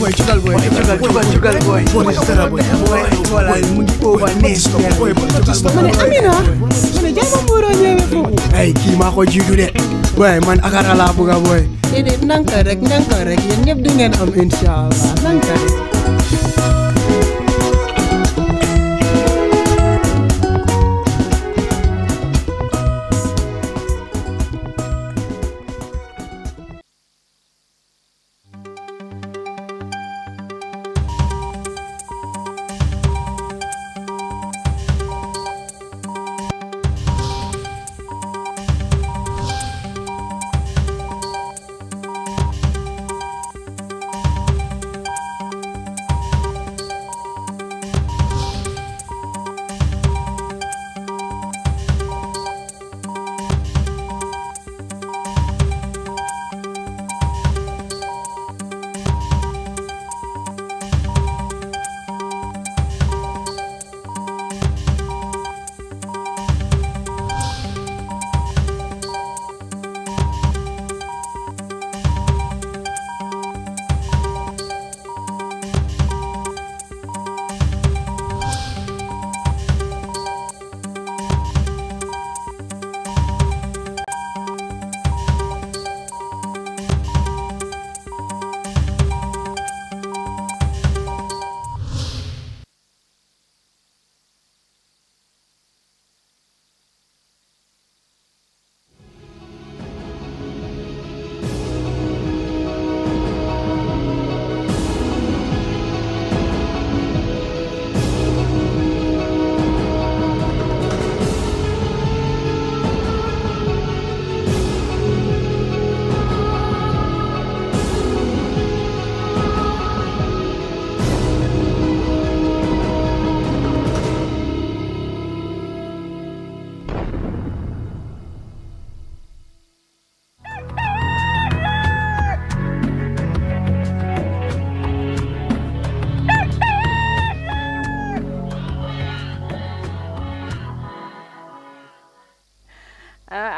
boy, chugal boy, chugal boy. Boy, stara boy. Boy, wala mungi over next boy. Mane Amina, mane jama mboro ñewe fu. Hey, ki ma ko jiitu de. Boy, man akara la buga boy. Dede nanka rek yeen ñep di ngeen am inshallah. Nanka rek.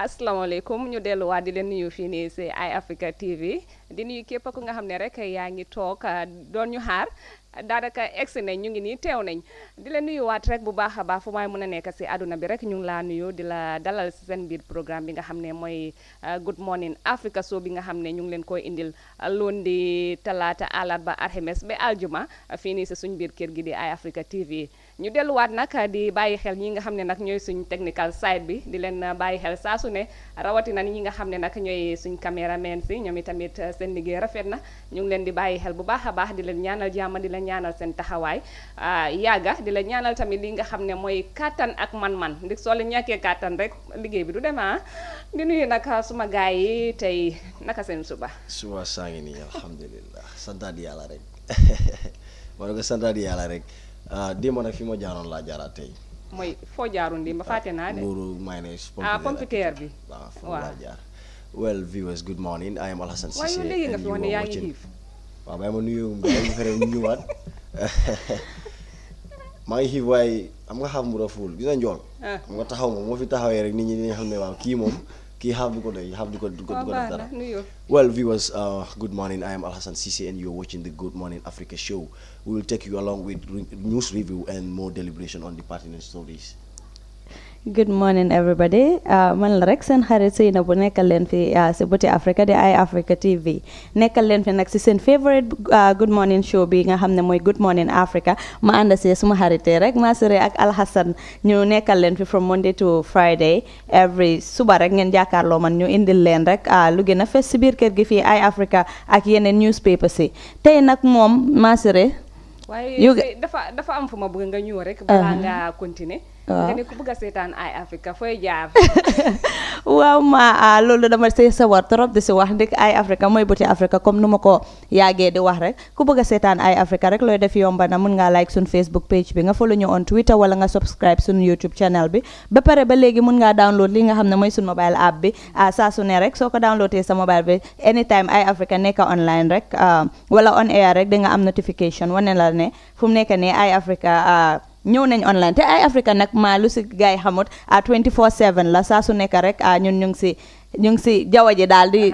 asalaamaaleykum ñu delluwaat di leen nuyu fii nii si Eye Africa TV di nuyu képp ku nga xam ne rek yaa ngi toog doon ñu xaar daanaka egsi nañ ñu ngi nii teew nañ di leen nuyuwaat rek bu baax a baax fu may mën a nekk si àdduna bi rek ñu ngi laa nuyu di la dalal si seen biir programme bi nga xam ne mooy Good Morning Africa show bi nga xam ne ñu ngi leen koy indil lundi talaata àllarba alxames ba aljuma fii nii si suñ biir kër gi di Eye Africa TV ñu delluwaat nag di bàyyi xel ñi nga xam ne nag ñooy suñ technical side bi di leen bàyyi xel saa su ne rawatina ñi nga xam ne nag ñooy suñ caméraman si ñoom itamit seen liggéey rafet na ñu ngi leen di bàyyi xel bu baax a baax di leen ñaanal jàmm di leen ñaanal seen taxawaay yàgga di leen ñaanal tamit li nga xam ne mooy kàttan ak man-man ndik soo leen ñàkkee kàttan rek liggéey bi du dem di nuyu nag suma gaay yi tey naka seen suba saa ngi nii alhamdulilah santaat yàlla rek wala nga santaat yàlla rek démb nag fi ma jaaroon laa jaaraat tey mooy foo jaarun di ma fàtte naa de Mourou mayonnaise pompiteer bi waaw foofu laa jaar well viewers good morning I am Alhassan Cissé waaye léegi nga fi wax ne yaa ngi xiif waaw bàyyi ma nuyu ñëwaat maa ngi xiif waaye am nga xam mu raful gis nga njool xam nga taxaw moom moo fi taxawee rek nit ñi dinañ xam ne waaw kii moom kii xaaf du ko doy xaaf du ko def dara well viewers good morning I am Alhassan Cissé and you're watching the Good Morning Africa show. We will take you along with news review and more deliberation on the pertinent stories. Good morning everybody man la rek seen xarit Seyna bu nekkal leen fi si Buti Africa di Eye Africa TV nekkal leen fi nag si seen favorite good morning show bi nga xam ne mooy Good Morning Africa ma ànd si suma xaritee rek maa sore ak Alhassan ñu nekkal leen fi from Monday to Friday every suba rek ngeen jàkkaarloo man ñu indil leen rek lu gën a fes si biir kër gi fii Eye Africa ak yeneen newspaper si tey nag moom maa sore waaye dafa am fu ma bëgg nga ñëw rek balaa nga continuer nga ne ku bëgg a seetaan Eye Africa fooy jaar waaw ma loolu dama see sawar trop di si wax ndik Eye Africa mooy Buti Africa comme nu ma ko yàggee di wax rek ku bëgg a seetaan Eye Africa rek looy def yomba na mun ngaa like suñ Facebook page bi nga follow ñu on Twitter wala nga subscribe suñ YouTube channel bi ba pare ba léegi mun ngaa download li nga xam ne mooy suñ mobile app bi saa su ne rek soo ko downloadee sa mobile bi anytime Eye Africa nekk online rek wala on air rek di nga am notification wane la ne fu mu nekk ne Eye Africa ñëw nañ online te Eye Africa nag maa lu si gars yi xamut 24/7 la saa su nekk rek ñun ñu ngi si ñu ngi si jaww ji daal di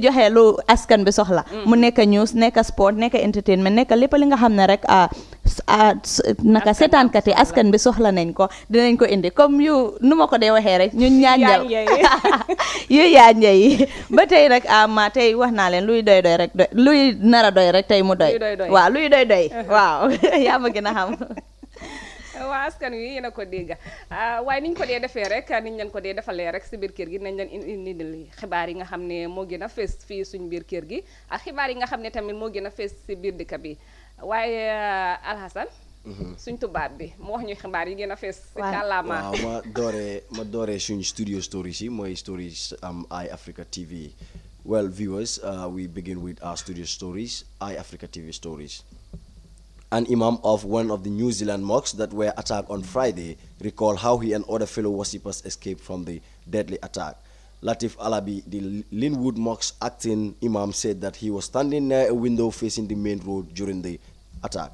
joxe lu askan bi soxla. mu nekk news nekk sport nekk entertainment nekk lépp li nga xam ne rek naka seetaankat yi askan bi soxla nañ ko dinañ ko indi comme yu nu ma ko dee waxee rek ñun ñaanjal yu yaanja yi ba tey rek ma tey wax naa leen luy doy rek luy nara doy rek tey mu doy waaw luy doy waaw yaa ma gën a xam. waa askan wi yéen a ko dégg waaye niñ ko dee defee rek niñ leen ko dee defalee rek si biir kër gi nañ leen indi xibaar yi nga xam ne moo gën a fees fii suñ biir kër gi ak xibaar yi nga xam ne tamit moo gën a fees si biir dëkk bi waaye Alhasan suñ tubaab bi mu wax ñu xibaar yi gën a fees si kàllaama. waaw ma dooree suñ studio stories yi mooy stories Eye Africa TV. Well, viewers, we begin with our studio stories, Eye Africa TV stories. An imam of one of the New Zealand mosques that were attacked on Friday recalled how he and other fellow worshippers escaped from the deadly attack. Latif Alabi, the Linwood Mosque acting imam, said that he was standing near a window facing the main road during the attack.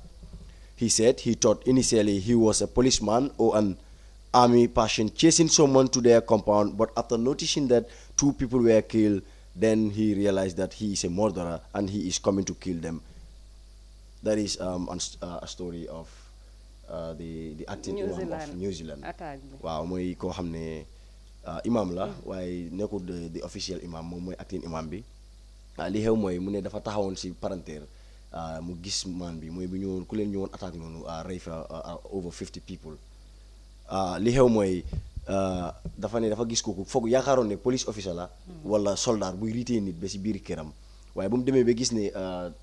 He said he thought initially he was a policeman or an army person chasing someone to their compound, but after noticing that 2 people were killed, then he realized that he is a murderer and he is coming to kill them. That is a story of the acting imam of New Zealand. Wow, mooy koo xam ne imam la waaye nekkul the official imam moom mooy acting imam bi. Li xew mooy mu ne dafa taxawoon si parenteer mu gis man bi mooy bi ñëwoon ku leen ñëwoon attaque noonu rey fa over 50 people. Li xew mooy dafa ne dafa gis kooku foog yaakaaroon ne police officer la wala soldat buy riitee nit ba si biir këram waaye bu mu demee ba gis ne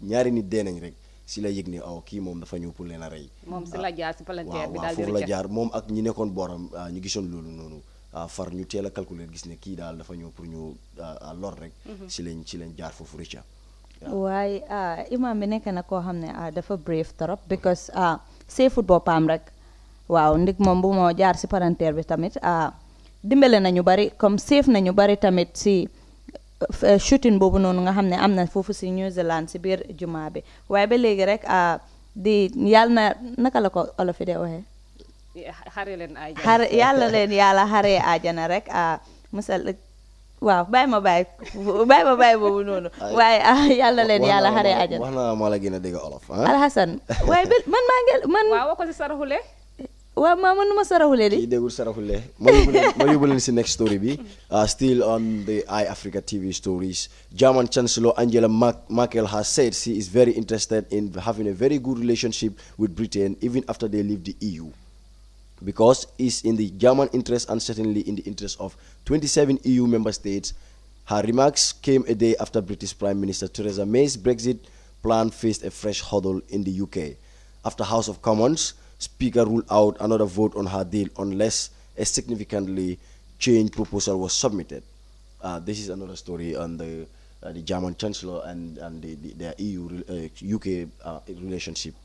ñaari nit dee nañ rek si la yëg ne kii moom dafa ñëw pour leen a rey. moom si la jaar si palanteer bi daal di foofu la jaar moom ak ñi nekkoon booram ñu gisoon loolu noonu far ñu teel a calculer gis ne kii daal dafa ñëw pour ñu lor rek. si lañ jaar foofu rëcca. waaye imam bi nekk na koo xam ne dafa brave trop because seefut boppam rek. waaw ndig moom bu moo jaar si palanteer bi tamit dimbale nañu bari comme safe nañu bari tamit si shooting boobu noonu nga xam ne am na foofu si New Zealand si biir jumaa bi waaye ba léegi rek di yàlla na naka la ko olof yi de waxee. xare leen ajana yàlla leen yàlla xaree ajana rek musal waaw bàyyi ma bàyyi boobu noonu waaye yàlla leen yàlla xaree ajana. wax na maa la gën a dégg olof. Alhasan waaye man maa ngi man. waaw ko si saraxule. waaw maa mënuma saraxule di. kii déggul saraxule ma yóbbu leen si next story bi still on the Eye Africa TV stories. German Chancellor Angela Merkel has said she is very interested in having a very good relationship with Britain even after they leave the EU, because it's in the German interest and certainly in the interest of 27 EU member states. Her remarks came a day after British Prime Minister Theresa May's Brexit plan faced a fresh hurdle in the UK after House of Commons Speaker ruled out another vote on her deal unless a significantly changed proposal was submitted. This is another story on the German Chancellor and their EU UK relationship.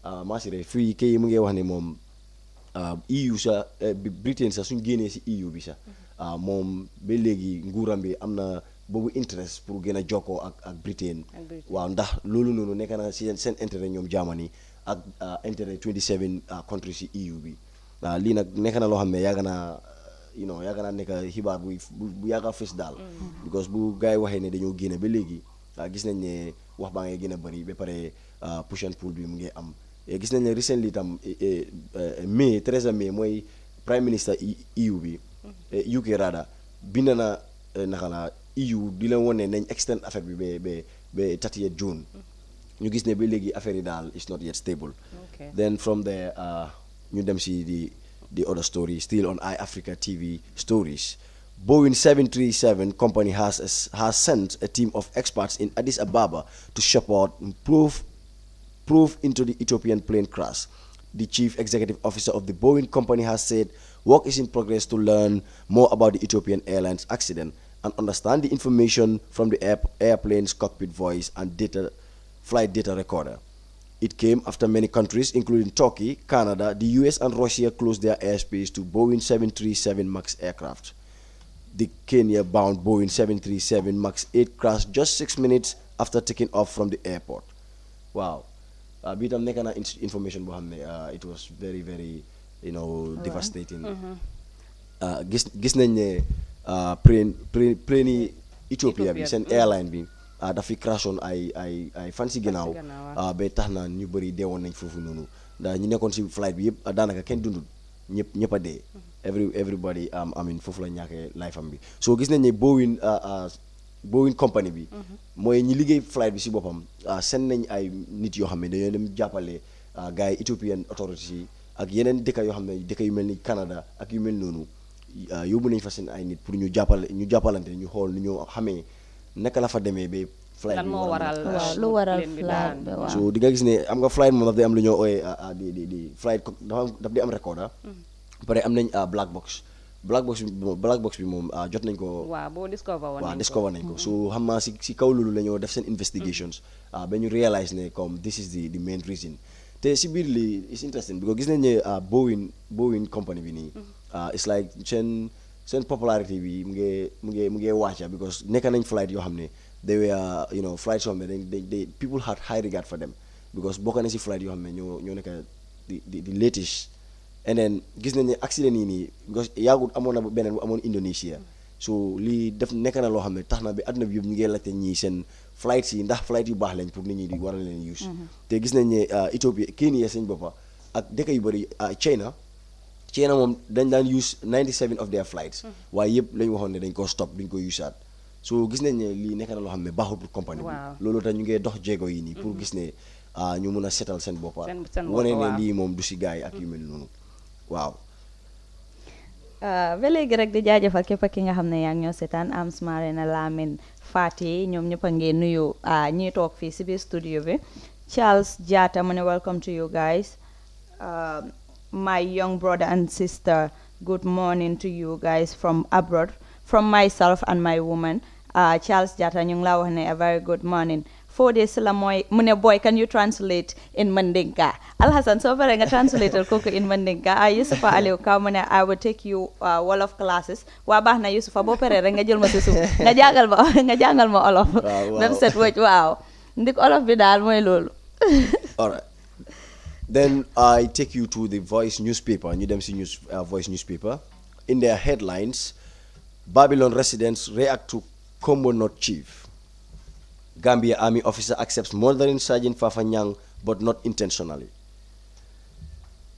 Masire fii kay mu ngi wax ne moom EU sa Britain sa suñ génnee si EU bi sa moom ba léegi nguuram bi am na boobu interest pour gën a jokkoo ak Britain. waaw ndax loolu noonu nekk na si seen intérêt ñoom Germany ak intérêt 27 countries ci EU bi lii nag nekk na loo xam ne yàgg naa nekk xibaar bu yàgg a fës daal. because bu gars yi waxee ne dañoo génne ba léegi gis nañ ne wax baa ngay gën a bëri ba pare push and pull bi mu ngi am. Gis nañ ne recently tam Theresa May mooy prime minister EU bi UK rada bind na naka la EU di leen wone nañ extend affaire bi ba 30 June. ñu gis ne ba léegi affaire yi daal is not yet stable. Then from there ñu dem si the other story still on Eye Africa TV stories. Boeing 737 company has sent a team of experts in Addis Ababa to support proof into the Ethiopian plane crash. The chief executive officer of the Boeing company has said work is in progress to learn more about the Ethiopian Airlines accident and understand the information from the airplane's cockpit voice and flight data recorder. It came after many countries, including Turkey, Canada, the US, and Russia closed their airspace to Boeing 737 MAX aircraft. The Kenya-bound Boeing 737 MAX 8 crashed just 6 minutes after taking off from the airport. Wow. Bii tam nekk na information boo xam ne it was very very devastating. Gis nañ ne plane Ethiopia bi seen airline bi dafi crashoon ay fan si ginnaaw ba tax na ñu bëri deewoon nañ foofu noonu ndax ñu nekkoon si flight bi yëpp daanaka kenn dundul ñëpp a dee everybody I mean foofu la ñàkkee life am bi so gis nañ ne Boeing company bi mooy ñi liggéey flight bi si boppam seen nañ ay nit yoo xam ne dañoo dem jàppale gars yi Ethiopian authorities yi ak yeneen dëkk yoo xam ne dëkk yu mel ni Canada ak yu mel noonu yóbbu nañ fa seen ay nit pour ñu jàppalante ñu xool nu ñu xamee naka la fa demee ba flight bi lu waral flight bi waaw so di nga gis ne am nga flight moom daf day am lu ñoo ooyee di flight daf di am recorder pare am nañ black box bi moom jot nañ ko waaw discover nañ ko so xam naa si kaw loolu la ñoo def seen investigations ba ñu realize ne comme this is the main reason te si biir li is interesting because gis nañ ne Boeing company bi nii it's like seen popularity bi mu ngi wàcca because nekk nañ flight yoo xam ne they were flights yoo xam ne they people had high regard for them because bokk na si flight yoo xam ne ñoo nekk di latest and then gis nañ ne accident yi nii because yàggut amoon na beneen bu amoon Indonesia so lii nekk na loo xam ne tax na bi àdduna bi yëpp ñu ngi laajte ñii seen flights yi ndax flight yu baax lañ pour nit ñi di war a leen use te gis nañ ne Ethiopia Kenya seen boppa ak dëkk yu bëri China moom dañ daan use 97 of their flights waaye yëpp lañ waxoon ne dañ ko stop duñ ko usaat so gis nañ ne lii nekk na loo xam ne baaxul pour compagnie bi loolu tax ñu ngi dox jéego yi nii pour gis ne ñu mun a setal seen boppa wane ne lii moom du si gars yi ak yu mel noonu waaw ba léegi rek di jaajëfal képp ki nga xam ne yaa ngi ñoo seetaan am Smare na Lamin Fati ñoom ñëpp a ngeen nuyu ñuy toog fii si biir studio bi Charles Diatta mu ne welcome to you guys my young brother and sister good morning to you guys from abroad from myself and my woman Charles Diatta ñu ngi laa wax ne a very good morning 4 days la mooy mu ne boy can you translate in Mandinka Alhassan soo paree nga translate kooku in Mandinka Yusufa Aliou Ka mu ne I will take you Wolof classes waa baax na Yusufa boo paree rek nga jël ma si suuf nga jàngal ma olof même set wëcc waaw ndik olof bi daal mooy loolu alright then I take you to the Voice newspaper ñu dem si Voice newspaper in their headlines Babylon residents react to Combo North chief Gambia Army officer accepts murdering Sergeant Fafa Nyang but not intentionally.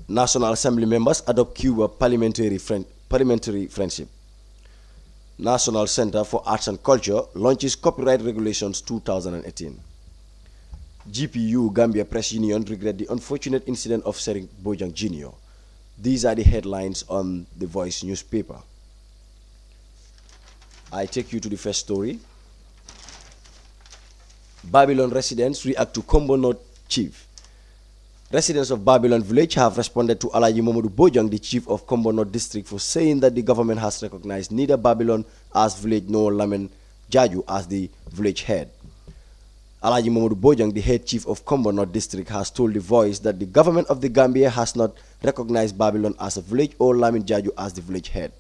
National Assembly members adopt Cuba parliamentary friendship. National Center for Arts and Culture launches copyright regulations 2018. GPU Gambia Press Union regret the unfortunate incident of Sering Bojang Jr. These are the headlines on the Voice newspaper. I take you to the first story. Babylon residents react to Combo North chief. Residents of Babylon village have responded to Alaji Momodu Bojang, the chief of Combo North district, for saying that the government has recognized neither Babylon as village nor Lamin Jaju as the village head. Alaji Momodu Bojang, the head chief of Combo North district, has told The Voice that the government of the Gambia has not recognized Babylon as a village or Lamin Jaju as the village head.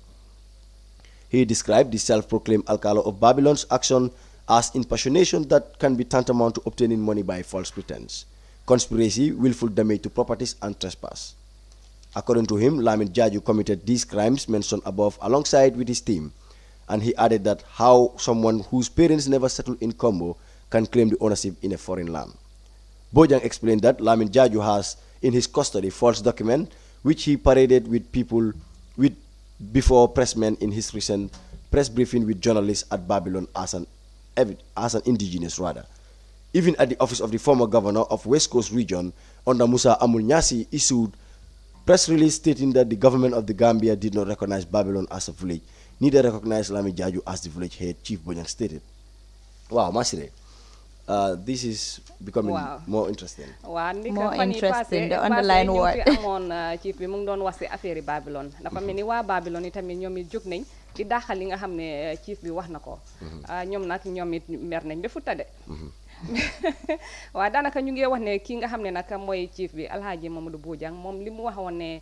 He described the self-proclaimed Alcalo of Babylon's action as impersonation that can be tantamount to obtaining money by false pretense, conspiracy, willful damage to properties, and trespass. According to him, Lamin Jaju committed these crimes mentioned above alongside with his team, and he added that how someone whose parents never settled in Combo can claim the ownership in a foreign land. Bojang explained that Lamin Jaju has in his custody false document which he paraded with people before pressmen in his recent press briefing with journalists at Babylon as an indigenous rather. Even at the office of the former governor of West Coast region, under Musa Amunyasi, issued press release stating that the government of the Gambia did not recognize Babylon as a village, neither recognized Lamin Jaju as the village head, Chief Bojang stated. Wow, Masire. This is becoming more interesting. More interesting, the underlying word. Chief bi mu ngi doon wax ci affaire Babylon dafa mel ni waa Babylon itamit ñoom it jóg nañ di daxal li nga xam ne chief bi wax na ko ñoom nag ñoom it mer nañ ba futta de waaw daanaka ñu ngi wax ne kii nga xam ne nag mooy chief bi Alhaji Mamadou Bojang moom li mu waxoon ne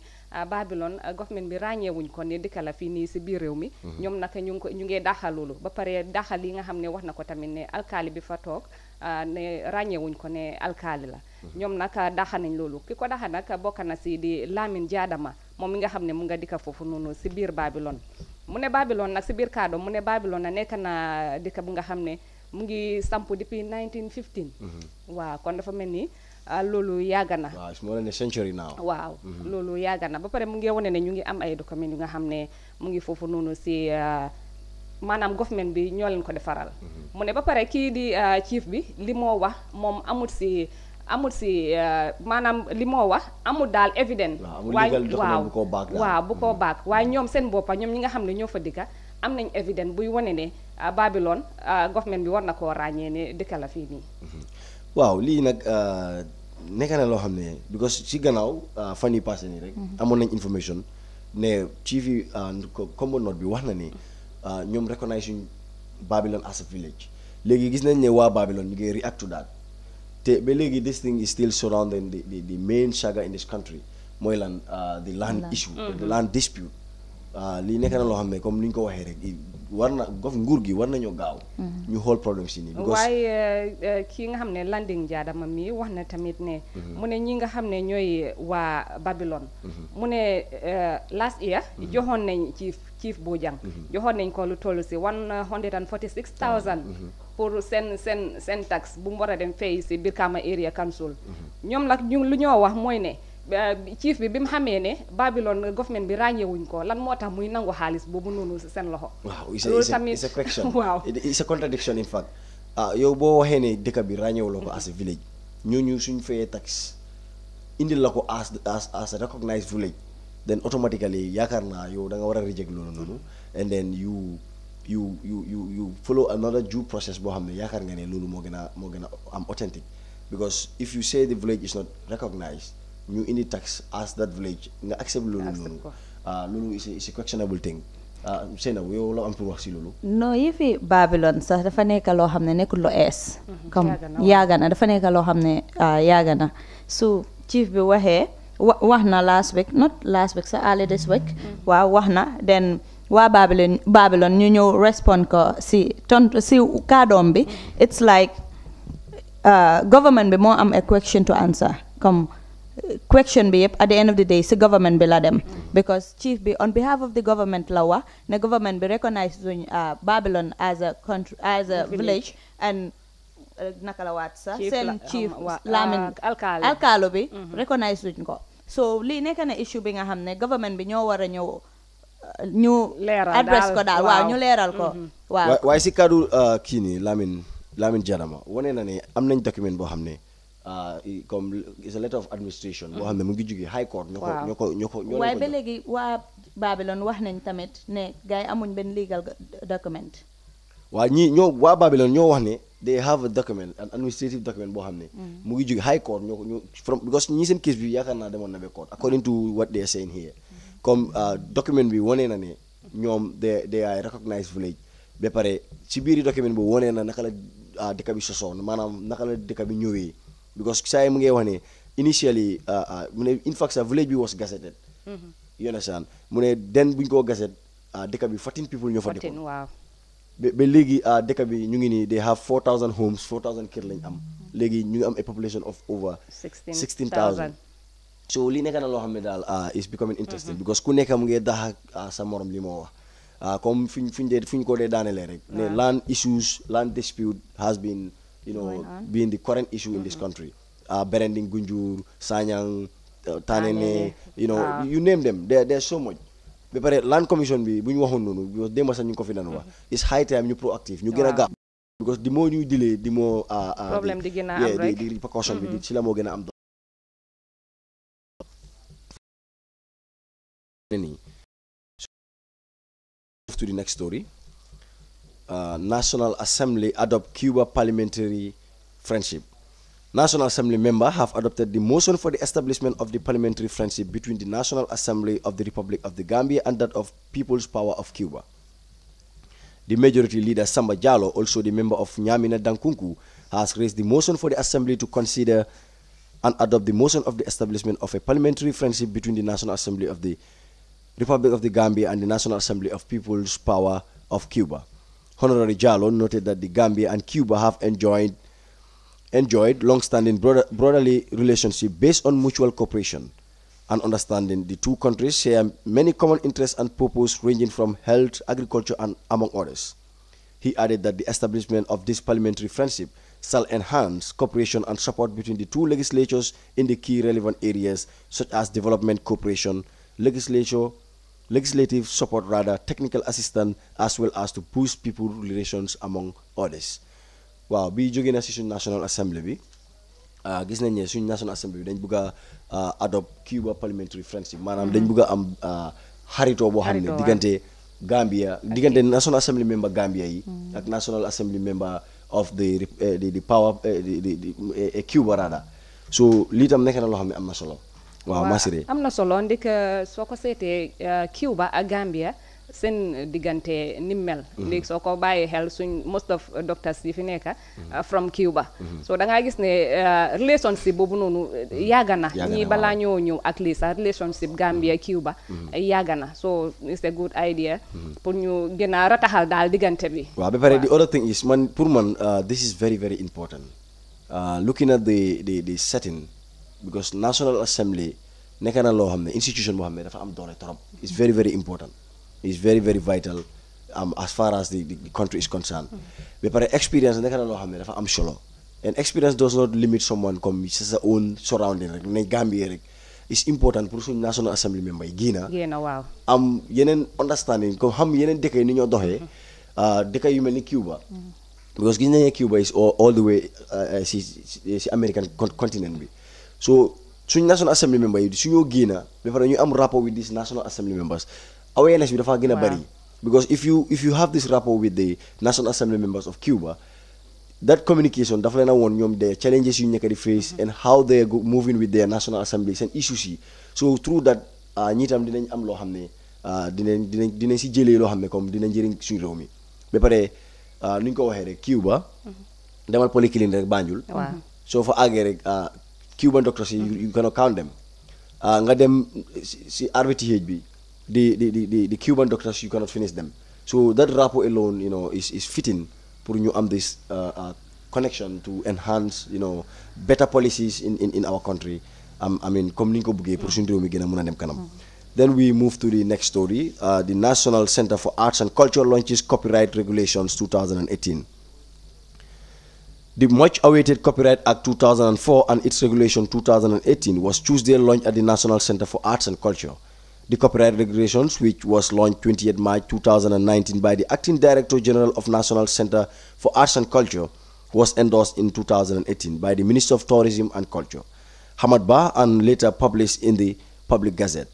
Babylon government bi ràññeewuñ ko ne dëkk la fii nii si biir réew mi ñoom nag ñu ngi daxal loolu ba pare daxal li nga xam ne wax na ko tamit ne alkaali bi fa toog ne ràññeewuñ ko ne alkaali la ñoom nag daxa nañ loolu ki ko daxa nag bokk na si di Lamin Jaadama moom mi nga xam ne mu nga dikka foofu noonu si biir Babylon mu ne Babylon nag si biir kàddu mu ne Babylon na nekk na dëkk bu nga xam ne mu ngi samp depuis 1915 waaw kon dafa mel ni loolu yàgg na waaw it's more than a century now waaw loolu yàgg na ba pare mu ngi wane ne ñu ngi am ay documents yu nga xam ne mu ngi foofu noonu si maanaam government bi ñoo leen ko defaral mu ne ba pare kii di chief bi li moo wax moom amul si maanaam li moo wax amul daal évident waaw bu ko baak waaye ñoom seen boppa ñoom ñi nga xam ne ñoo fa dëkka am nañ évident buy wane ne Babylon government bi war na koo ràññee ne dëkka la fii nii waaw lii nag nekk na loo xam ne because ci gannaaw fan yi passé nii rek amoon nañ information ne chief yi combo note bi wax na ni ñoom recognize suñ Babylon as a village léegi gis nañ ne waa Babylon ñu ngi react to that te ba léegi this thing is still surrounding the main saga in this country mooy lan the land issue the land dispute lii nekk na loo xam ne comme ni ñu ko waxee rek war na nguur gi war nañoo gaaw ñu xool problème si nii waaye kii nga xam ne Landing Jaadama mi wax na tamit ne mu ne ñi nga xam ne ñooy waa Babylon mu ne last year joxoon nañ chief Bojang joxoon nañ ko lu toll si 146,000 pour seen tax bu mu war a dem fay si Brikama Area Council ñoom nag ñu lu ñoo wax mooy ne chief bi mu xamee ne Babylon government bi ràññewuñ ko lan moo tax muy nangu xaalis boobu noonu si seen loxo waaw it's a question waaw it's a contradiction in fact yow boo waxee ne dëkk bi ràññewuloo ko as a village ñooñu suñ fayee tax indil la ko as a recognized village then automatically yaakaar naa yow da nga war a reject loolu noonu and then you follow another due process boo xam ne yaakaar nga ne loolu moo gën a am authentic because if you say the village is not recognized ñu indi tax as that village nga accept loolu noonu loolu is a questionable thing Seynabou yow la am pour wax si loolu non yi fi Babylon sax dafa nekk loo xam ne nekkul lu ees comme yàgg na dafa nekk loo xam ne yàgg na su chief bi waxee wax na last week sa early this week waaw wax na then waa Babylon ñu ñëw respond ko si kaadoom bi it's like government bi moo am a question to answer comme question bi yëpp at the end of the day si government bi la dem because chief bi on behalf of the government la wax ne government bi recognize suñ Babylon as a country as a village and naka la waat sax seen chief Lamin alkaalo bi recognize suñ ko so lii nekk na issue bi nga xam ne government bi ñoo war a ñëw ñu address ko daal waaw ñu leeral ko waaw waaye si kaddu kii nii Lamin Jadama wane na ne am nañ document boo xam ne comme it's a letter of administration boo xam ne mu ngi jógee high court ñoo ko waaye ba léegi waa Babylon wax nañ tamit ne gars yi amuñ benn legal document waa waa Babylon ñoo wax ne they have a document an administrative document boo xam ne mu ngi jógee high court because ñi seen case bi yaakaar naa demoon na ba court according to what they are saying here comme document bi wane na ne ñoom they are recognized village ba pare ci biir document bi wane na naka la dëkk bi sosoon maanaam naka la dëkk bi ñëwee because saa yi mu ngi wax ne initially mu ne in fact sa village bi was gazetted you understand mu ne den buñ koo gazette dëkk bi 14 people ñoo fa dëkkoon ba léegi dëkk bi ñu ngi nii they have 4,000 homes 4,000 kër lañ am léegi ñu ngi am a population of over 16,000 so li nekk na loo xam ne daal is becoming interesting because ku nekk mu ngi dax ak sa morom li moo wax comme fu ñu ko dee daanelee rek ne land issues land dispute has been being the current issue in this country Berending Gunjur Sanyang Tanene you name them there's so much ba pare land commission bi bu ñu waxoon noonu because démb sax ñu ngi ko fi daan wax it's high time ñu proactive ñu gën a gaaw because di moo ñuy dilee di moo problème di gën a am rek di précaution bi ci la moo gën a am to the next story. National Assembly adopt Cuba parliamentary friendship. National Assembly members have adopted the motion for the establishment of the parliamentary friendship between the National Assembly of the Republic of the Gambia and that of People's Power of Cuba. The majority leader Samba Jallow, also the member of Nyamina Dankunku, has raised the motion for the Assembly to consider and adopt the motion of the establishment of a parliamentary friendship between the National Assembly of the Republic of the Gambia and the National Assembly of People's Power of Cuba. Honorary Jallow noted that the Gambia and Cuba have enjoyed long-standing brotherly relationship based on mutual cooperation. and understanding. The two countries share many common interests and purposes ranging from health, agriculture, and among others. He added that the establishment of this parliamentary friendship shall enhance cooperation and support between the two legislatures in the key relevant areas such as development cooperation, legislative support, technical assistance, as well as to boost people relations among others. Wow, bi jóge na ci suñ National Assembly bi gis nañ ne suñ National Assembly bi dañ bëgg a adopt Cuba parliamentary friendship maanaam dañ bëgg a am xaritoo boo xam ne diggante Gambia diggante National Assembly member Gambia yi ak National Assembly member of the power Cuba so lii tam nekk na loo xam ne am na solo. waaw Masire am na solo ndik soo ko seetee Cuba ak Gambia seen diggante ni mel léegi soo ko bàyyee xel suñ most of doctors yi fi nekk from Cuba so da ngaa gis ne relationship boobu noonu yàgg na ñii balaa ñoo ñëw ak lii sax relationship Gambia Cuba yàgg na so it's a good idea pour ñu gën a rataxal daal diggante bi. waaw ba pare the other thing is pour man this is very very important looking at the setting because National Assembly nekk na loo xam ne institution boo xam ne dafa am doole trop it's very very important. Is very very vital as far as the country is concerned. Ba pare experience nekk na loo xam ne dafa am solo and experience does not limit someone comme sa own surrounding rek ne Gambia rek is important pour suñu National Assembly member yi génna waaw am yeneen understanding comme xam yeneen dëkk yi ni ñoo doxee dëkk yu mel ni Cuba because gis nañu Cuba is all the way si American continent bi so suñu National Assembly member yi suñoo génna ba pare ñu am rapport with these National Assembly members awareness bi dafa gën a bari because if you have this rapport with the National Assembly members of Cuba that communication dafa leen a woon ñoom the challenges yu nekk di face and how they are moving with their National Assembly seen issues yi so through that ñi tam dinañ am loo xam ne dinañ si jëlee loo xam ne comme dinañ njëriñ suñu réew mi ba pare nu ñu ko waxee rek Cuba demal polyclinique rek Banjul soo fa àggee rek Cuban doctors yi you cannot count them nga dem si RVTH bi the Cuban doctors you cannot finish them so that rapport alone is fitting pour ñu am this connection to enhance better policies in our country I mean comme ni ñu ko bëggee pour suñu réew mi gën a mën a dem kanam. Then we move to the next story. The National Center for Arts and Culture launches Copyright Regulations 2018. The much-awaited Copyright Act 2004 and its regulation 2018 was Tuesday launched at the National Center for Arts and Culture. The copyright regulations, which was launched 28 March 2019 by the Acting Director General of National Center for Arts and Culture, was endorsed in 2018 by the Minister of Tourism and Culture, Hamad Ba, and later published in the Public Gazette.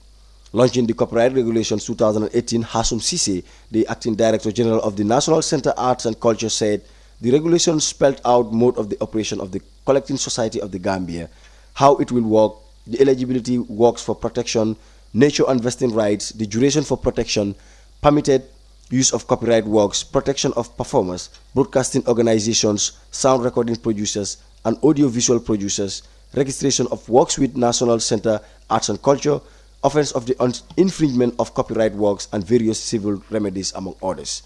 Launching the copyright regulations 2018, Hasum Sise, the Acting Director General of the National Center for Arts and Culture, said the regulations spelled out mode of the operation of the Collecting Society of the Gambia, how it will work, the eligibility works for protection, nature and vesting rights, the duration for protection, permitted use of copyright works, protection of performers, broadcasting organizations, sound recording producers, and audiovisual producers, registration of works with National Center Arts and Culture, offense of the infringement of copyright works, and various civil remedies, among others.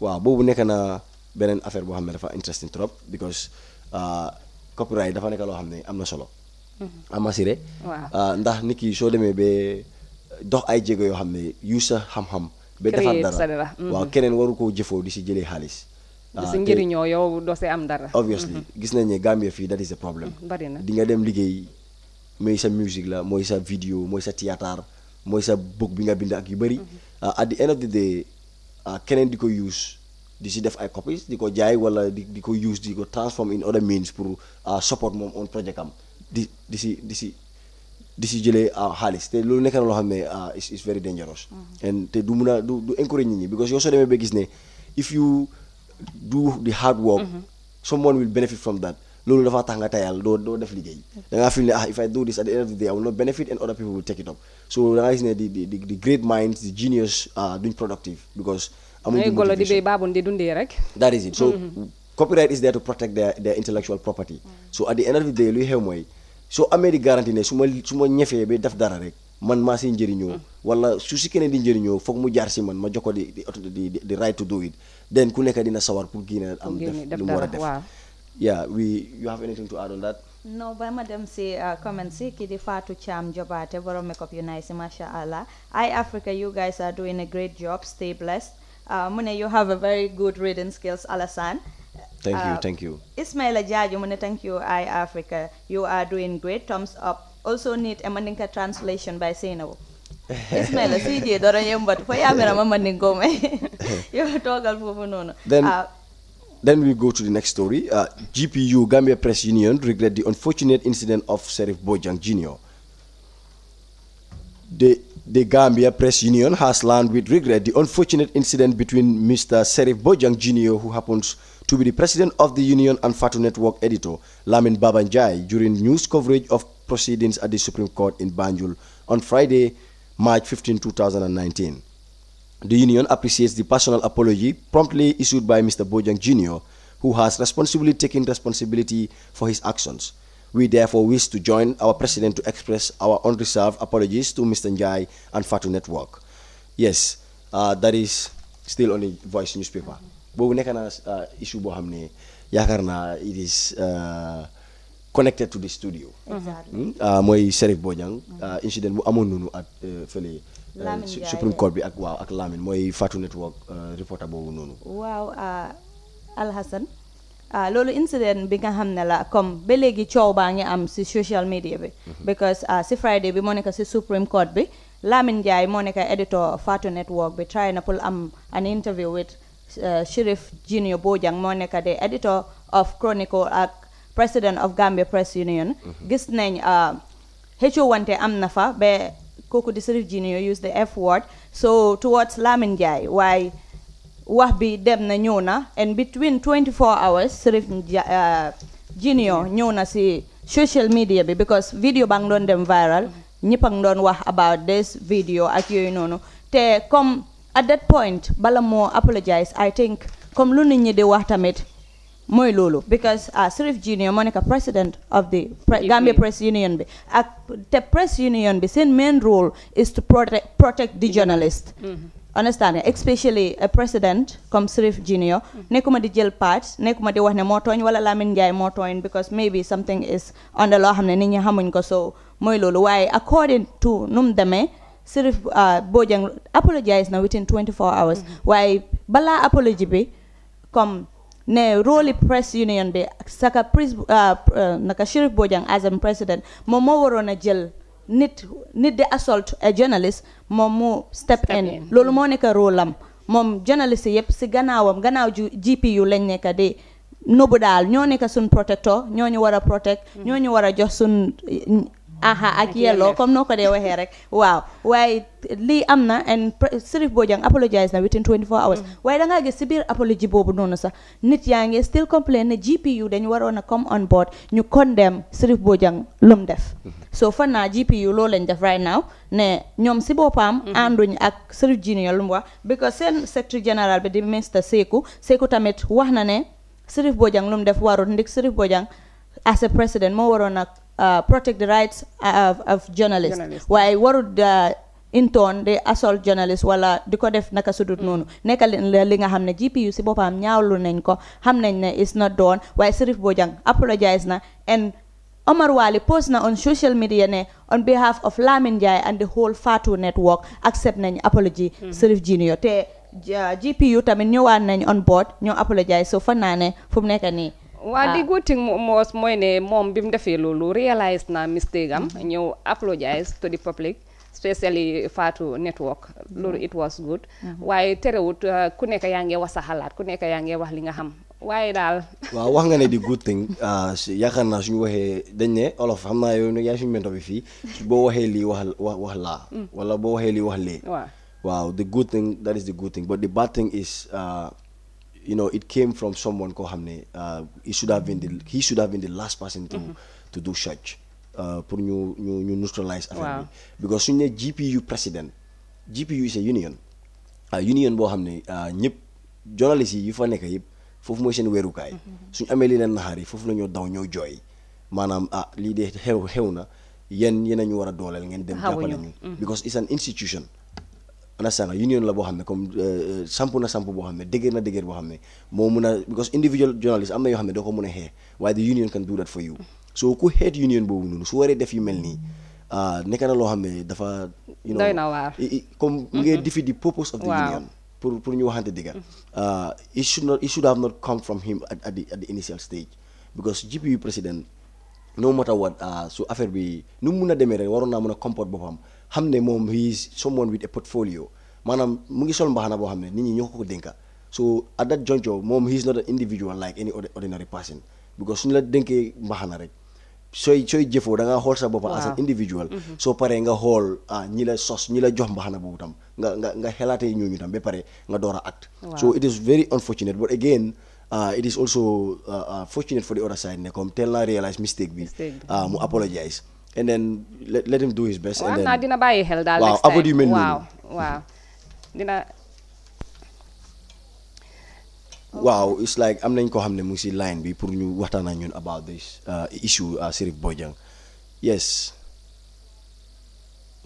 Wow, boobu nekk na beneen affaire boo xam ne dafa interesting trop because copyright dafa nekk loo xam ne am na solo. am na sire. ndax nit ki soo demee ba dox ay jéego yoo xam ne yu sa xam-xam. ba defar dara waaw keneen waru koo jëfoo di si jëlee xaalis. di si njëriñoo yow doo si am dara. obviously gis nañ ne Gambia fii that is a problem. bari na di nga dem liggéey mooy sa musique la mooy sa vidéo mooy sa théâtre mooy sa book bi nga bind ak yu bëri. at the end of the day keneen di ko use di si def ay copies di ko jaay wala di ko use di ko transform in other means pour support moom on project am di si jëlee xaalis te loolu nekk na loo xam ne is very dangerous. and te du mun a du encourage nit ñi because yow soo demee ba gis ne if you do the hard work someone will benefit from that loolu dafa tax nga tayal doo def liggéey da ngaa feel ne if I do this at the end of the day I will not benefit and other people will take it up so da nga gis ne the great minds the genius duñ productive because amuñu golo di béy baabun di dundee rek. that is it so copyright is there to protect their intellectual property so at the end of the day luy xew mooy soo amee di garantie ne su ma ñefee ba def dara rek man maa si njëriñoo wala su si keneen di njëriñoo foog mu jaar si man ma jox ko di right to do it then ku nekk dina sawar pour génne am def lu mu war a def. yeah you have anything to add on that? No, but madam say comment say kidi Fatu Cham Jobate Boro Makeup you nice, mashallah. I Africa, you guys are doing a great job. Stay blessed. Mune, you have a very good reading skills, Alasan. Thank you. Ismaila Jaju, Mune, thank you, I Africa. You are doing great. Thumbs up. Also need a Mandinka translation by Sainabo. Ismaila, CJ, Dora Yumbat, for Yamera Mandingo. You talk al Then we go to the next story. GPU, Gambia Press Union, regret the unfortunate incident of Sheriff Bojang Jr. The Gambia Press Union has learned with regret the unfortunate incident between Mr. Sheriff Bojang Jr., who happens to be the president of the union and Fatu Network editor, Lamin Babanjai, during news coverage of proceedings at the Supreme Court in Banjul on Friday, March 15, 2019. The union appreciates the personal apology promptly issued by Mr. Bojang Jr., who has responsibly taken responsibility for his actions. We therefore wish to join our president to express our unreserved apologies to Mr. Njai and Fatu Network. Yes, that is still on the Voice newspaper. But we have issue bohamne yakarna it is connected to the studio. Exactly. Moy Sheriff Bojang incident bu amon nonu at fele Supreme Court bi ak Lamin moy Fatu Network reporter bobu nonu. Wow, Al Hassan. Lolu incident bi nga xamne la comme ba legi ciow ba nga am ci social media bi because ci Friday bi mo nek ci Supreme Court bi Lamin Jai mo nek editor Fatu Network bi try na pull am an interview with Sheriff Junior Bojang mo nek the editor of Chronicle ak president of Gambia Press Union. Gis nañ hecho wante am na fa be koku di Sheriff Junior use the F word so towards Lamin Jai why wax bi dem na ñëw na and between 24 hours Sheriff Junior ñëw na si social media bi because video bang doon dem viral ñëpp a ngi doon wax about this video ak yooyu noonu te comme at that point bala moo apologize I think comme lu nit ñi di wax tamit mooy loolu because Sheriff Junior moo nekk president of the Gambia Press Union bi ak te press union bi seen main role is to protect the journalist. Understand, especially a president comme Sheriff Junior nekuma di jël part nekuma di wax ne moo tooñ wala Lamin Njie moo tooñ because maybe something is under loo xam ne nit ñi xamuñ ko so mooy loolu waaye according to num demee Sheriff Bojang apologize na within 24 hours waaye balaa apology bi comme ne role press union bi saka naka Sheriff Bojang as a president moom moo waroon a jël nit de assault a journalist moom mu step in loolu moo nekk rôle am moom journalist yëpp si gannaaw GPU lañ nekk di nobu daal ñoo nekk suñ protecteur ñoo ñu war a protect ñoo ñu war a jox suñ ak yelloo comme noo ko dee waxee rek waaw waaye lii am na and Sheriff Bojang apologize na within 24 hours waaye da ngaa gis si biir apology boobu noonu sax nit yaa ngi still complain ne GPU dañu waroon a come on board ñu condemn Sheriff Bojang lum def so fan naa GPU loolu lañ def right now ne ñoom si boppam ànduñ ak Sheriff Junior lu mu wax because seen secretary general bi di Mr Seku tamit wax na ne Sheriff Bojang lu mu def warut ndik Sheriff Bojang as a president moo waroon a protect the rights of journalists waaye warut in turn de assault journalist wala di ko def naka sudut noonu nekka li nga xam ne GPU si boppam ñaawlu nañ ko xam nañ ne it's not done waaye Sheriff Bojang apologize na and Omar Wali post na on social media ne on behalf of Lamin Njie and the whole Fatu Network accept nañ apology Sheriff Junior te GPU tamit ñëwaat nañ on board ñoo apologize so fan naa ne fu mu nekk nii waa di good thing mooy ne moom bi mu defee loolu realize na mistake am ñëw apologize to the public especially Fatu Network loolu it was good waaye terewut ku nekk yaa ngi wax sa xalaat ku nekk yaa ngi wax li nga xam waaye daal waaw wax nga ne di good thing yaakaar naa suñu waxee dañ ne olof xam naa yow yaa suñu mento bi fii boo waxee lii wax laa wala boo waxee lii wax lee waaw the good thing that is the good thing but the bad thing is you know, it came from someone ko xamne he should have been the last person to do such pour ñu neutralize affaire bi because suñu GPU president GPU is a union boo xam ne ñëpp journalistes yi yu fa nekk yëpp foofu mooy seen weerukaay suñu amee li leen naxaar yi foofu la ñoo daw ñoo jooy maanaam lii de xew na yéen a ñu war a dooleel ngeen dem jàppale ñu because it's an institution understand union la boo xam ne comme samp boo xam ne dëgër boo xam ne moo mun a because individual journalist am na yoo xam ne doo ko mun a xee waaye the union can do that for you so ku head union boobu noonu su waree def yu mel nii nekk na loo xam ne dafa doy na waar comme mu ngi defeat the purpose of the union pour ñu waxante dëgga it should have not come from him at the initial stage because GPU président no matter what su affaire bi nu mu mun a demee rek waroon naa mën a comporte boppam xam ne moom he is someone with a portfolio maanaam mu ngi sol mbaxana boo xam ne nit ñi ñoo ko dénka so at that juncture moom he is not an individual like any ordinary person because suñu la dénkee mbaxana rek sooy jëfoo da nga xool sa bopp as an individual soo paree nga xool ñi la sos ñi la jox mbaxana boobu tam nga xelaatee ñooñu tam ba pare nga door a act so it is very unfortunate but again it is also fortunate for the other side ne comme teel naa realize mistake bi mu apologize and then let him do his best and then dina bàyyi xel daal waaw avoid yu mel noonu waaw dina waaw it's like am nañ ko xam ne mu ngi si line bi pour ñu waxtaan ak ñun about this issue Sirif Bojang yes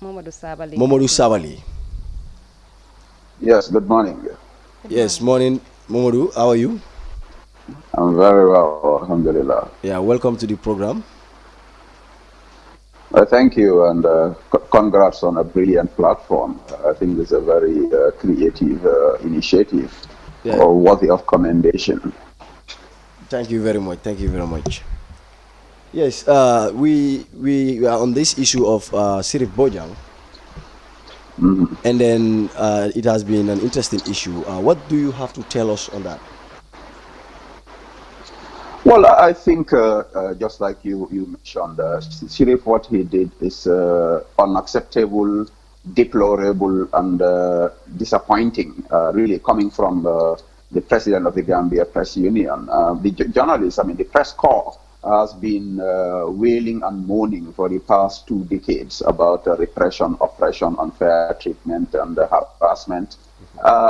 Momadou Sabally yes good morning yes morning Momadou how are you I'm very well alhamdulillah yeah welcome to the program thank you and congrats on a brilliant platform I think it's a very creative initiative worthy of commendation. Thank you very much. Yes, we are on this issue of Sirif Bojang, and then it has been an interesting issue. What do you have to tell us on that? Well, I think just like you mentioned, Sirif, what he did is unacceptable, deplorable, and disappointing, really coming from the president of the Gambia Press Union. The journalists, the press corps has been wailing and moaning for the past 2 decades about repression, oppression, unfair treatment, and harassment.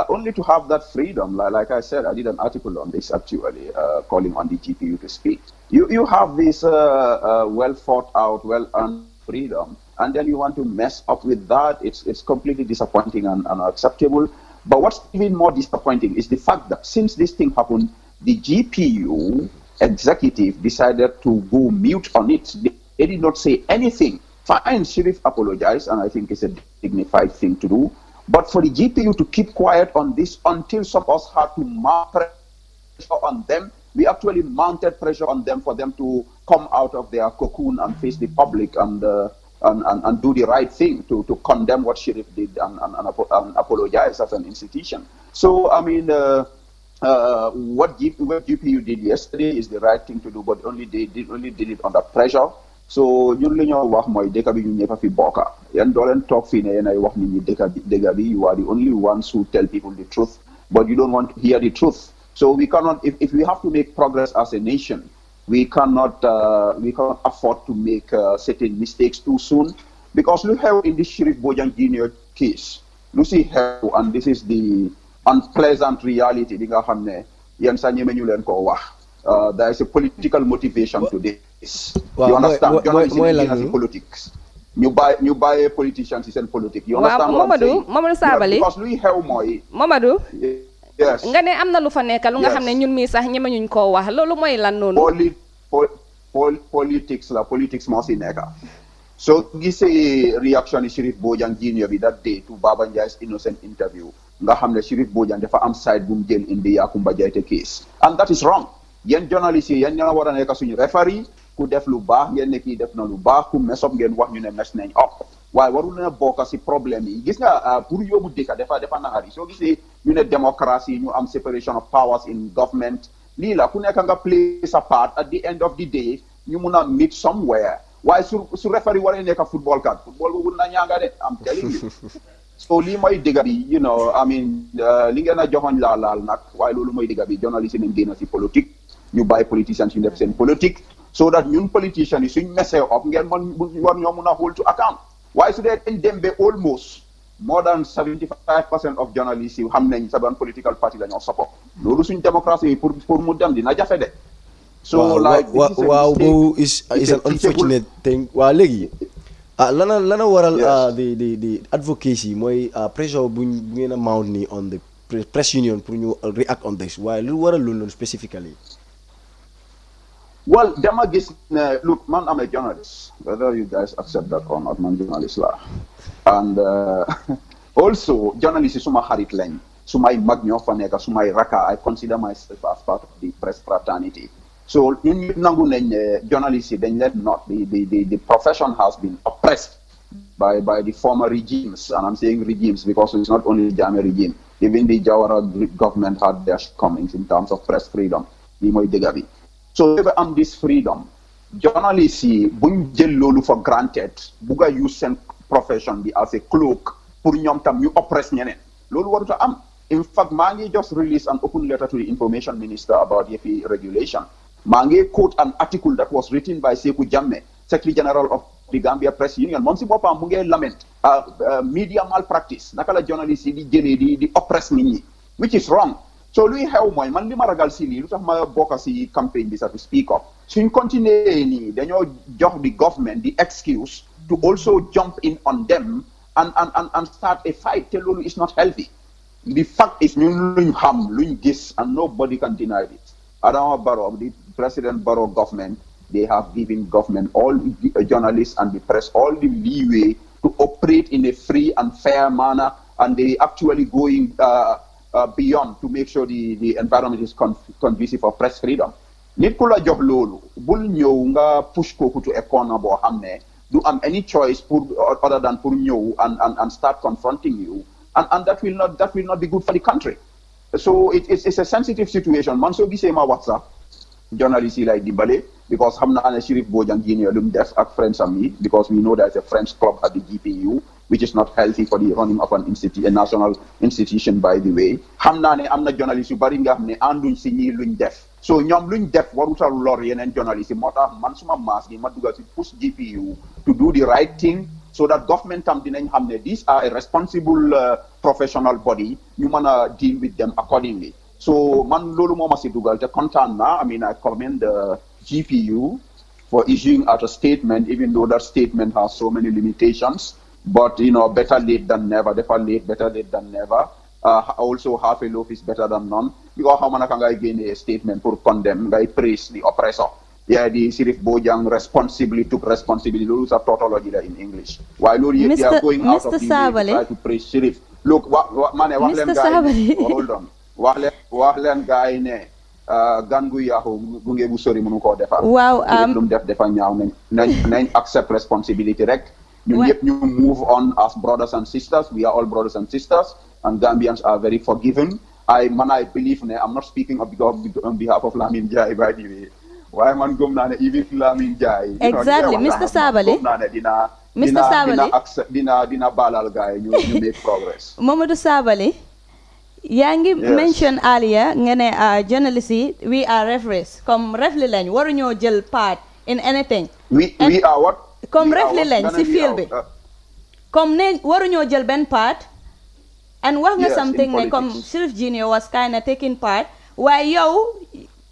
Only to have that freedom, like I said, I did an article on this actually, calling on the GPU to speak. You have this well thought out, well earned freedom, and then you want to mess up with that. It's completely disappointing and unacceptable. But what's even more disappointing is the fact that since this thing happened, the GPU executive decided to go mute on it. They did not say anything. Fine, Sirif apologized, and I think it's a dignified thing to do. But for the GPU to keep quiet on this until some of us had to mount pressure on them, we actually mounted pressure on them for them to come out of their cocoon and face the public and do the right thing to condemn what Sirif did and apologize as an institution. So, what GPU did yesterday is the right thing to do, but only did it under pressure. So, you are the only ones who tell people the truth, but you don't want to hear the truth. So we cannot, if we have to make progress as a nation, we cannot afford to make certain mistakes too soon, because look how in this Sirif Bojang Jr. case, you see how, and this is the unpleasant reality. There is a political motivation to this. You understand? Journalism is politics. You buy politicians is in politics. You understand what I'm saying? Mamadou Sabally. Because we have more. Mamadou. Yes. Nga ne am na lu fa nekk lu nga xam ne ñun mii sax ñeme ñuñ koo wax loolu mooy lan noonu. Politics moo si nekk. So gisee reaction yi Sirif Bojang Jr. bi that day to Baba Njai's innocent interview nga xam ne Sirif Bojang dafa am side bu mu jël in the Yakumba Jaiteh case, and that is wrong. Yéen journalistes yi yéen ñoo war a nekk suñu referee, ku def lu baax ngeen ne kii def na lu baax, ku mess up ngeen wax ñu ne mess nañ up. waaye warul na bokk si problème yi gis nga pour yóbbu dëkk dafa naxari soo gisee ñu ne démocratie ñu am separation of powers in government lii la ku nekk nga play sa part at the end of the day ñu mun a meet somewhere waaye su referee waree nekk football boobu na ñaanga de am telling you so lii mooy dëgg bi li ngeen a joxoñ laal nag waaye loolu mooy dëgg bi journaliste nañ génn si politique ñu bàyyi politicians yu def seen politique so that ñun politicians yi suñ messé up ngeen war ñoo mun a hold to account. Why should they them be almost more than 75% of journalists who have a political party that support? No, suñ democracy pour mu dem dina jafe de. So is an unfortunate thing. Wow, legi. Lana waral the advocacy mooy pressure bu ngeen a mount ni on the press union pour ñu react on this. Why lu waral loolu specifically? Well, Demagis, look, man, I'm a journalist. Whether you guys accept that or not, man, journalist lah. And also, journalist is suma harit len. Sumay magno faneka, sumay raka. I consider myself as part of the press fraternity. So, in nangu journalists, then let not the profession has been oppressed by the former regimes, and I'm saying regimes because it's not only the Jammeh regime. Even the Jawara government had their shortcomings in terms of press freedom. So even this freedom, journalists buñ jël lolu for granted, buga use sen profession bi as a cloak pour ñom tam ñu oppress ñeneen. Lolu waruta am. In fact, Mangi just released an open letter to the information minister about the regulation. Mangi quote an article that was written by Sekou Jammeh, Secretary General of the Gambia Press Union. Monsi bopa mu ngi lament media malpractice. Naka la journalists di jëlé di oppress nit ñi, which is wrong. So luy xew mooy man li ma ragal si lii lu tax ma bokk si campaign bi sax to speak up suñ continuer nii dañoo jox the government the excuse to also jump in on them and start a fight te loolu is not healthy. The fact is ñun luñ xam luñ gis and nobody can deny it. Adama Barrow, the President Barrow government, they have given government all the journalists and the press all the leeway to operate in a free and fair manner, and they actually going beyond to make sure the environment is conducive for press freedom. Nit ku la jox loolu bul ñëw nga push kooku to a corner boo xam ne du am any choice other than pour ñëw and start confronting you, and that will not be good for the country. So it's a sensitive situation. Man soo gisee ma WhatsApp journalists yi lay dimbale because xam naa ne Sheriff Bojang Junior lu mu def ak friends am yi, because we know there's a French club at the GPU which is not healthy for the running of a national institution, by the way. Xam naa ne am na journalistes yu bari nga xam ne ànduñ si ñii luñ def. So ñoom luñ def warutal lor yeneen journalistes yi moo tax man suma maas gi ma dugal si push GPU to do the right thing so that government tam dinañ xam ne these are a responsible professional body, ñu mën a deal with them accordingly. So man loolu moo ma si dugal te kontaan na. I mean, I commend the GPU for issuing out a statement, even though that statement has so many limitations. But, you know, better late than never. Better late than never. Also, half a loaf is better than none. Because how many can I gain a statement for condemn, I praise the oppressor. Yeah, the Sheriff Bojang responsibly took responsibility. Those are tautology in English. While they are going out of the way to try to praise Sheriff. Look, Mr. Sabali. Hold on. Wahlen guy ne gangu yahu gunge bu sori mënu ko defar. Wow, lum def defa ñaaw nañ accept responsibility rek. You move on as brothers and sisters. We are all brothers and sisters, and Gambians are very forgiving. I believe, I'm not speaking on behalf of Lamin Jai, by the way. Why man gum na even Lamin Jai? Exactly, Mr. Sabali. Mr. Sabali. Dina balal guy, you make progress. Mamadou Sabali, Yangi mentioned earlier, journalists, we are referees. Comme referee lañ waruñoo jël part in anything. We are what? Comme referee lañ si field bi. Comme ne waruñoo jël benn part. And wax nga something ne comme Sheriff Junior was kind of taking part. Why yow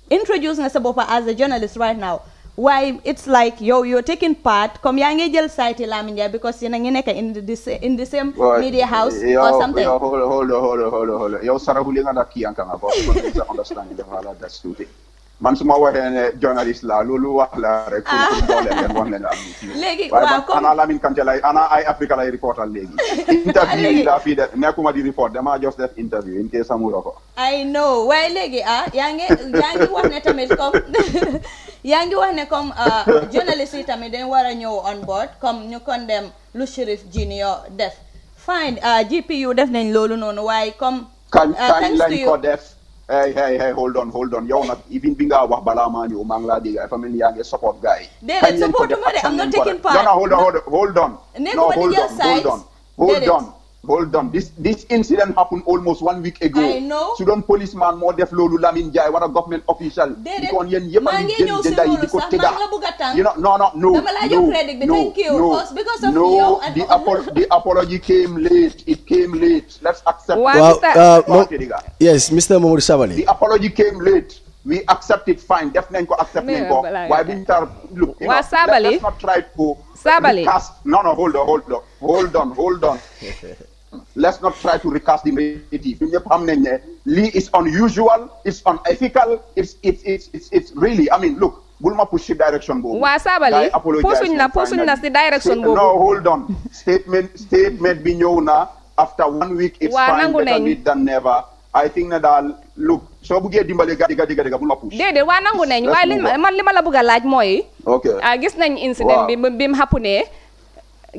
introduce nga sa boppa as a journalist right now. Why it's like you're taking part comme yaa ngi jël site Lamin Jai because yéen a ngi nekk in the same media house or something. Hold on. Yow sarahuli nga nak kii nga because understanding the whole that's stupid. Man suma waxee ne journalist la loolu wax la rek pour doole leen wax leen am léegi waaw comme ana Lamin Kante lay ana ay Africa lay reportal léegi interview la fii def nekkuma di report dama just def interview in case amuloo ko. I know waaye léegi yaa ngi wax ne tamit comme yaa ngi wax ne comme journalist yi tamit dañ war a ñëw on board comme ñu condemn lu Sheriff Junior def fine GPU def nañ loolu noonu waaye comme kañ lañ ko def. Hey, hold on. Yow nag even bi nga wax balaa maa ñëw maa ngi laa dégg ay famille yaa ngi support guy. Déedéet support ma de I'm not taking part. Hold on. This incident happened almost 1 week ago. I know. Sudan policeman moo def loolu Lamin Jai war a government official. Déedéet kon yéen yëpp maa ngi ñëw si loolu sax maa ngi la bëgg a tànn. No. Dama laa jox credit bi thank you because of you and the apology came late. It came late. Let's accept. Yes, Mr. Mamadou Sabali. The apology came late. We accept it fine. Def nañ ko accept nañ ko. Why biñ tar look. Let's not try to recast. No, hold on. Let's not try to recast the narrative. Lee is unusual, it's unethical, it's really, I mean, look, bul ma push ci direction boobu. waa Sabally pusuñ na si direction boobu. no hold on statement bi ñëw na after 1 week. it's fine better late than never. I think na daal look soo buggee dimbale gadiga bul ma push. déedéet waa nangu nañ waaye man li ma la bëgg a laaj mooy. ok gis nañ incident bi mu hapunee.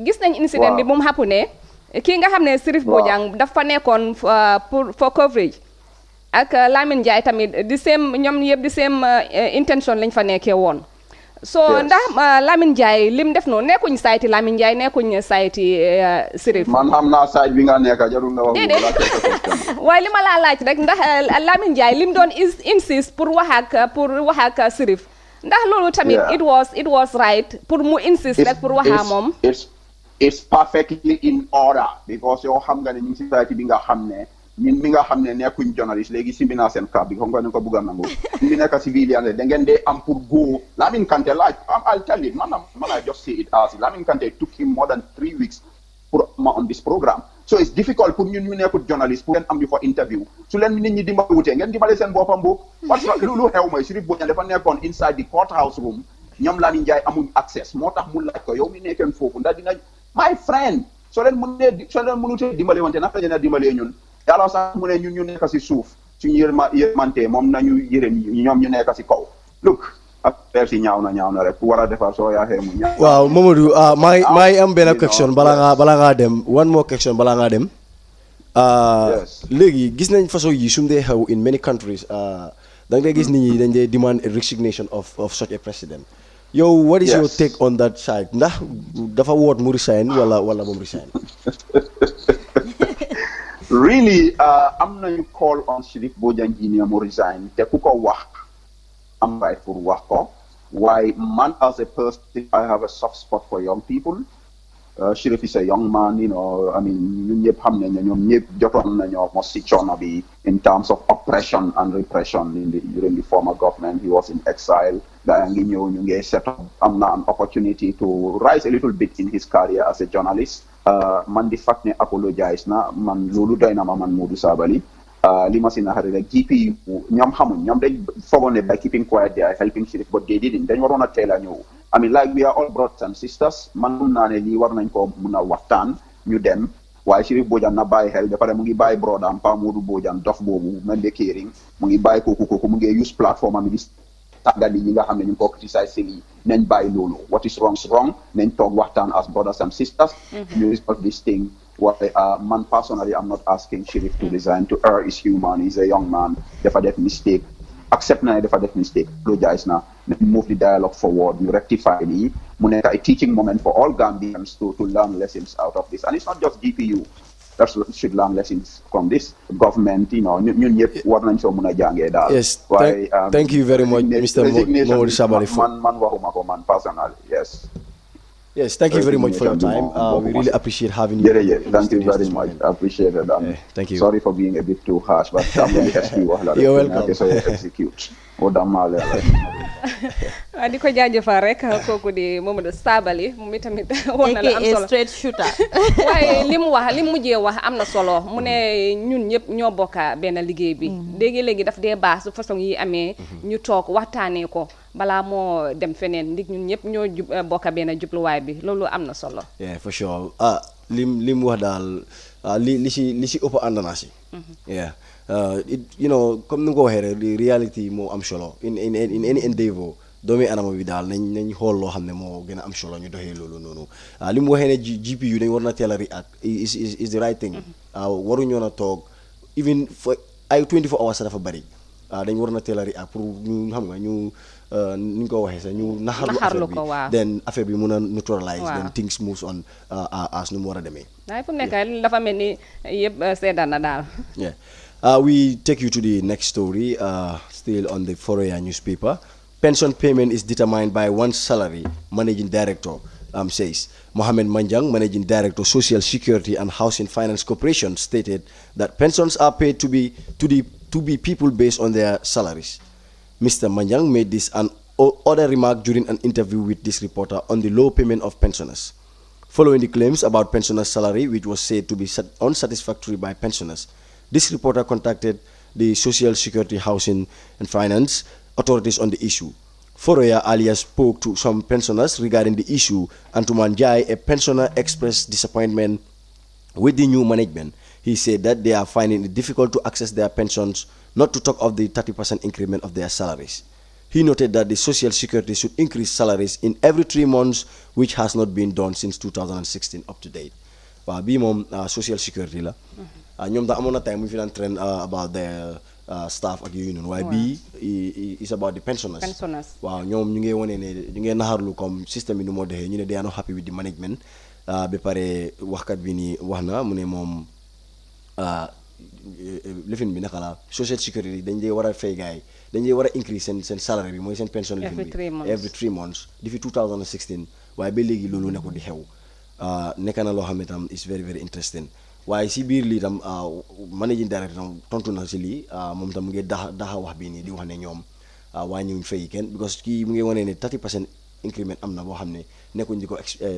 gis nañ incident bi mu hapunee. kii nga xam ne Sirif Bojang dafa nekkoon for coverage. ak Lamine Ndiaye tamit ñoom yëpp di same intention lañ fa nekkee woon. so ndax Lamine Ndiaye lim def noonu nekkuñ sayti Lamine Ndiaye nekkuñ sayti Sirif. man xam naa sayt bi nga nekk jarul nga wax. déedéet waaye li ma laa laaj rek ndax Lamine Ndiaye lim doon insist pour wax ak Sirif ndax loolu tamit. it was right pour mu insist rek pour wax ak moom. it's perfectly in order because yow xam nga ne ñu ngi si sayt bi nga xam ne. ñun mi nga xam ne nekkuñ journaliste léegi simbi naa seen crab bi xam nga ne ko bëgg a nangu ñun mi nekk civilian da ngeen dee am pour go Lamin Kante I'll tell it man I just say it as Lamin Kante took him more than 3 weeks pour ma on this program so it's difficult pour ñun ñu nekkul journaliste pour ngeen am ñu fa interview su leen nit ñi dimbali wutee ngeen dimbale seen boppam boobu parce que lu xew mooy Sirif Bojang dafa nekkoon inside the courthouse room ñoom Lamin Ndiaye amuñ access moo tax mu laaj ko yow mi nekkeen foofu ndax dina my friend soo leen mënutee dimbale wante naka la dimbalee ñun yàlla sax mu ne ñun ñu nekk si suuf suñu yërmante moom nañu yërëm ñoom ñu nekk si kaw look affaire si ñaaw na rek war a defar soo yaaxee mu ñaaw. waaw Mamadou maa ngi am benn question balaa ngaa dem one more question balaa ngaa dem. léegi gis nañ façon yi su dee xew in many countries da nga gis nit ñi dañ dee demand a resignation of such a president. yow what is your take on that side ndax dafa woot mu resign wala moom resign. Really, am nañu call on Sirif Bojang Junior mu resign te ku ko wax am right pour wax ko waaye man as a person I have a soft spot for young people. Sirif is a young man, I mean ñun ñëpp xam nañ ne ñoom ñëpp jotoon nañoo mos si coono bi in terms of oppression and repression during the former government. He was in exile. gaa ngi ñëw ñu ngi set up am na an opportunity to rise a little bit in his career as a journalist. Man di fact ne apologize na man loolu doy na ma man Modou Sabally li ma si naxari rek GPU ñoom xamuñ ñoom dañ foogoon ne by keeping quiet they are helping Sirif but they didn't dañ waroon a teel a ñëw I mean like we are all brothers and sisters man mun naa ne lii war nañ ko mun a waxtaan ñu dem waaye Sirif Bojang na bàyyi xel ba pare mu ngi bàyyi brodaam Pa Modou Bojang dof boobu mel de Kering mu ngi bàyyi kooku mu ngi use plateforme am tàggat yi nga xam ne ñu ngi ko criticize si lii nañ bàyyi loolu what is wrong is wrong nañ toog waxtaan as brothers and sisters ñu resolve this thing waaye man personally I'm not asking Sirif to resign. To err is human. He's a young man dafa def mistake accept na dafa def mistake apologize na move the dialogue forward ñu rectify lii mu nekk a teaching moment for all Gambians to learn lessons out of this and it's not just GPU that should learn lessons from this government, ñun ñëpp war nañ soo mën a jàngee daal. Yes, thank you very much, Mr. Mamadou Sabally. Man waxuma ko man personally, yes. Yes, thank you very much for your time. We really appreciate having you. Thank you very much. I appreciate it. Thank you. Sorry for being a bit too harsh, but you're welcome. Execute. di ko jaajëfal rek kooku di Mamadou Sabally moom itamit wax na la am solo straight shooter waaye li mu mujjee wax am na solo mu ne ñun ñëpp ñoo bokka benn liggéey bi léegi daf dee baax su façon yi amee ñu toog waxtaanee ko balaa moo dem feneen ndig ñun ñëpp ñoo bokka benn jubluwaay bi loolu am na solo. yeah for sure lim wax daal li si ëpp ànd naa si. yeah comme ni nga ko waxee rek reality moo am solo in any endeavor doomi anama bi daal nañ xool loo xam ne moo gën a am solo ñu doxee loolu noonu li mu waxee ne GPU dañ war na teel a react is the right thing waruñoo na toog even for ay 24 hours sax dafa bari dañ war na teel a react pour ñu xam nga ñu ni ñu ko waxee sax ñu naxarlu affaire bi then affaire bi mun a neutralize then things moves on as nu mu war a demee waaye fu mu nekk dafa mel ni yëpp seddaan na daal. We take you to the next story, still on the Foroyaa newspaper. Pension payment is determined by one's salary, Managing Director says. Mohamed Manjang, Managing Director, Social Security and Housing Finance Corporation, stated that pensions are paid to be people based on their salaries. Mr. Manjang made this an other remark during an interview with this reporter on the low payment of pensioners. Following the claims about pensioners' salary, which was said to be unsatisfactory by pensioners, this reporter contacted the Social Security, Housing and Finance authorities on the issue. Foroya alias spoke to some pensioners regarding the issue, and to Manjai, a pensioner expressed disappointment with the new management. He said that they are finding it difficult to access their pensions, not to talk of the 30% increment of their salaries. He noted that the Social Security should increase salaries in every 3 months, which has not been done since 2016 up to date. Well, be mom Social Security la. Ñom da amona time we feel trend about the staff ak union. Why be is about the pensioners. Wow, ñom ñu ngi woné né ñu ngi naharlu comme système bi nu mo déxé ñu né they are not happy with the management. Be paré waxkat bi ni waxna mu né mom lifin bi naka la Social Security dañ dé wara fay gaay dañ dé wara increase sen salary bi moy sen pension every 3 months depuis 2016 waaye ba léegi loolu nekko di xew nekk na loo xam ne tam is very very interesting waaye si biir lii tam managing director tam tontu na si lii moom tam mu ngi daxa wax bii nii di wax ne ñoom wàññiwuñ fay kenn because kii mu ngi wane ne 30% increment am na boo xam ne nekkuñ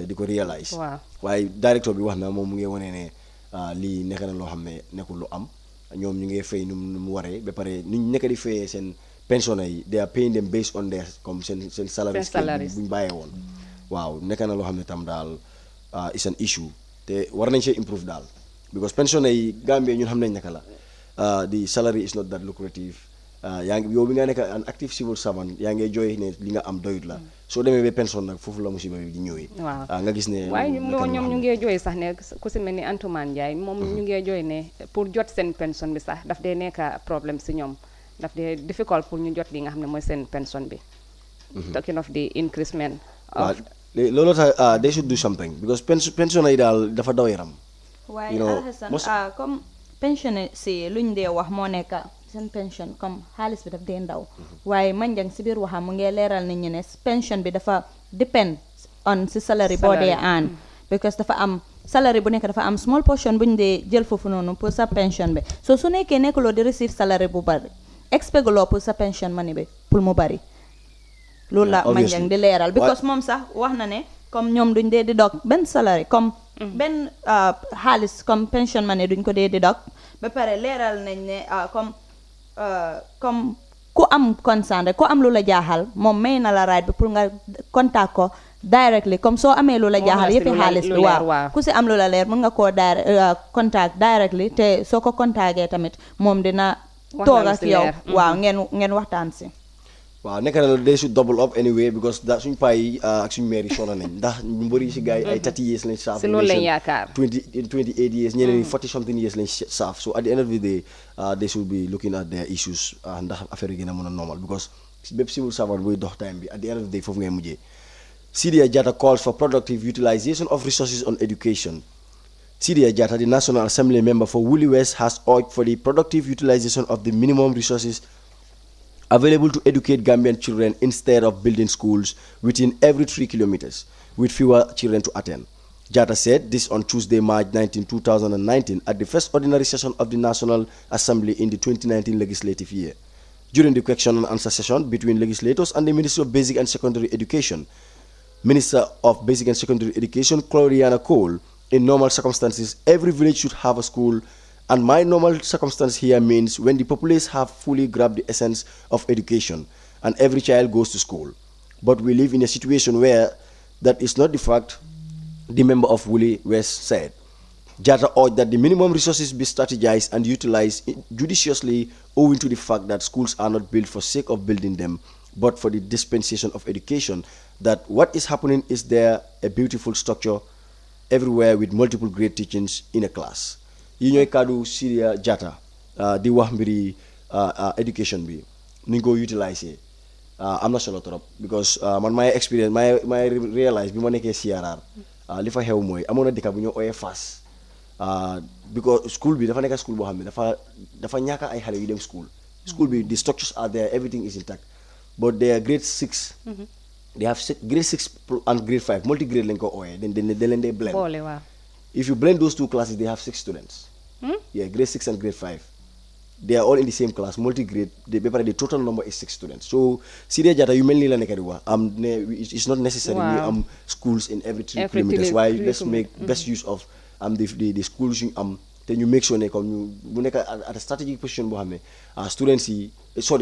di ko réalise waaye directeur bi wax na moom mu ngi wane ne lii nekk na loo xam ne nekkul lu am ñoom ñu ngi fay nu mu waree ba pare ni ñu nekk di fayee seen pensionnaires yi they are paying them based on their comme seen salary bu ñu bàyyee woon waaw nekk na loo xam ne tam daal is an issue te war nañ see improve daal because pensionnaires yi Gambia ñun xam nañ naka la the salary is not that lucrative yaa ngi yow bi nga nekk an active civil servant yaa ngi jooy ne li nga am doyut la soo demee ba pension nag foofu la musiba bi di ñëwee nga gis ne waaye ñoom ñu ngee jooy sax ne ku si mel ni Antoumane Ndiaye moom ñu ngee jooy ne pour jot seen pension bi sax daf dee nekk problème si ñoom daf dee difficult pour ñu jot li nga xam ne mooy seen pension bi talking of the increasement of loolu tax they should do something because pension yi daal dafa daw yaram waaye Alhasan comme pensionnaire si luñ dee wax moo nekk seen pension comme xaalis bi daf dee ndaw waaye manjang si biir waxam mu ngi leeral nit ñi ne pension bi dafa depend on si salary boo dee aan because dafa am salary bu nekk dafa am small portion bu ñu dee jël foofu noonu pour sa pension bi so su nekkee nekkuloo di receive salary bu bari expect loo pour sa pension money bi pour mu bari loolu la manjang di leeral because moom sax wax na ne comme ñoom duñ dee di dog benn salary comme benn xaalis comme pension money duñ ko dee di dog ba pare leeral nañ ne comme ku am concern rek ku am lu la jaaxal moom may na la right bi pour nga contact ko directly comme soo amee lu la jaaxal yëppi xaalis bi waaw ku si am lu la leer mën nga koo contact directly te soo ko contactee tamit moom dina toog ak yow waaw ngeen waxtaan si waaw nekk na they should double up anyway because da suñ paa yi ak suñ maire yi sonn nañ ndax ñu bëri si gars yi ay 30 years lañ saaf si loolu lañ yaakaar 28 years ñeneen 40 something years lañ saaf so at the end of the day they should be looking at their issues ndax affaire yi gën a mën a normal because bépp civil servant buy dox time bi at the end of the day foofu ngay mujjee Sidia Jatta calls for productive utilization of resources on education. Sidia Jatta, the National Assembly member for Woolly West, has urged for the productive utilization of the minimum resources available to educate Gambian children instead of building schools within every 3 kilometers, with fewer children to attend. Jatta said this on Tuesday, March 19, 2019, at the first ordinary session of the National Assembly in the 2019 legislative year. During the question and answer session between legislators and the Minister of Basic and Secondary Education, Minister of Basic and Secondary Education, Claudiana Cole, in normal circumstances, every village should have a school, and my normal circumstance here means when the populace have fully grabbed the essence of education and every child goes to school. But we live in a situation where that is not the fact, the member of Woolly West said. Jatta urged that the minimum resources be strategized and utilized judiciously owing to the fact that schools are not built for sake of building them, but for the dispensation of education, that what is happening is there a beautiful structure everywhere with multiple grade teachings in a class. Yi ñooy kaddu Sidia Jatta di wax mbiri education bi ni ko utiliser am na solo trop because man my experience my realize bi ma nekkee CRR li fa xew mooy amoon na dëkk bu ñu ooyee Fass because school bi dafa nekk school boo xam ne dafa ñàkk ay xale yu dem school bi the structures are there, everything is intact, but they are grade 6 they have grade 6 and grade 5 multi-grade lañ ko ooyee then they blend. If you blend those two classes, they have 6 students. Yeah, grade 6 and grade 5. They are all in the same class, multi-grade. The total number is 6 students. So, Sidia Jatta, you mainly it's not necessary schools in every 3 kilometers. Why let's make best use of the schools then you make sure you at a strategic position students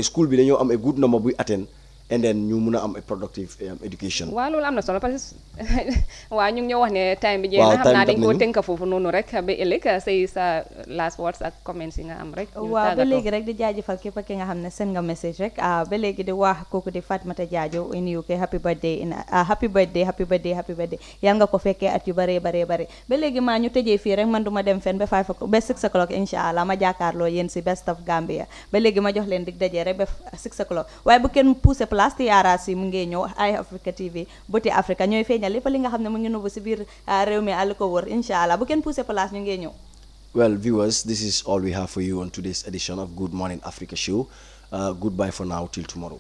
school be a good number we attend and then ñu mun a am a productive education. waaw loolu am na solo parce que waaw ñu ngi ñoo wax ne time bi jeex na xam naa dañ koo tënk foofu noonu rek ba ëllëg say sa last words ak comments yi nga am rek. waaw ba léegi rek di jaajëfal képp ki nga xam ne seen nga message rek ba léegi di wax kooku di Fatmata Jajo in UK happy birthday yal nga ko fekkee at yu bare ba léegi maa ñu tëjee fii rek man duma dem fenn ba 6 o'clock incha allah ma jàkkaarloo yéen si Best of Gambia ba léegi ma jox leen dig dajee rek ba 6 o'clock waaye bu kenn poussé place TRRC mu ngi ñëw Eye Africa TV Beauty Africa ñooy feeñal lépp li nga xam ne mu ngi nubu si biir réew mi àll ko wër incha allah bu kenn poussé place ñu ngi ñëw. Well, viewers, this is all we have for you on today's edition of Good Morning Africa Show. Goodbye for now till tomorrow.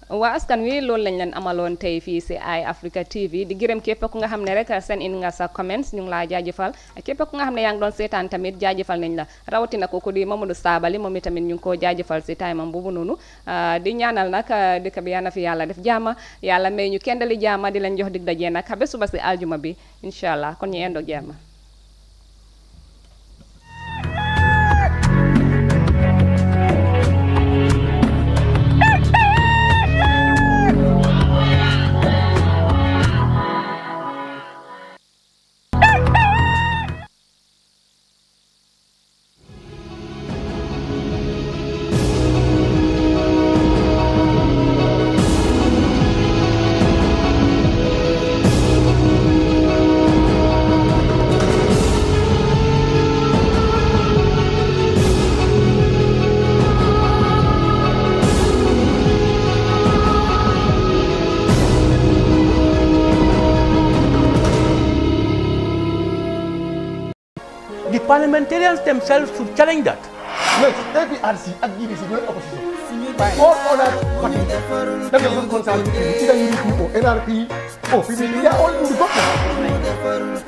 waa askan wi loolu lañ leen amaloon tey fii si Eye Africa TV di gërëm képp ku nga xam ne rek seen in nga sa comments ñu ngi laa jaajëfal képp ku nga xam ne yaa ngi doon seetaan tamit jaajëfal nañ la rawatina kooku di Mamadou Sabali moom itamit ñu ngi koo jaajëfal si time am boobu noonu di ñaanal nag dëkk bi yal na fi yàlla def jaama yàlla may ñu kendali jaama di leen jox dig dajee nag ba suba si aljuma bi incha allah kon ñu endoo jaama. The parliamentarians themselves should challenge that. Look, APRC and GBC were opposition. By all other parties, that doesn't concern either UDP or NRP or PDP, they are all in the government.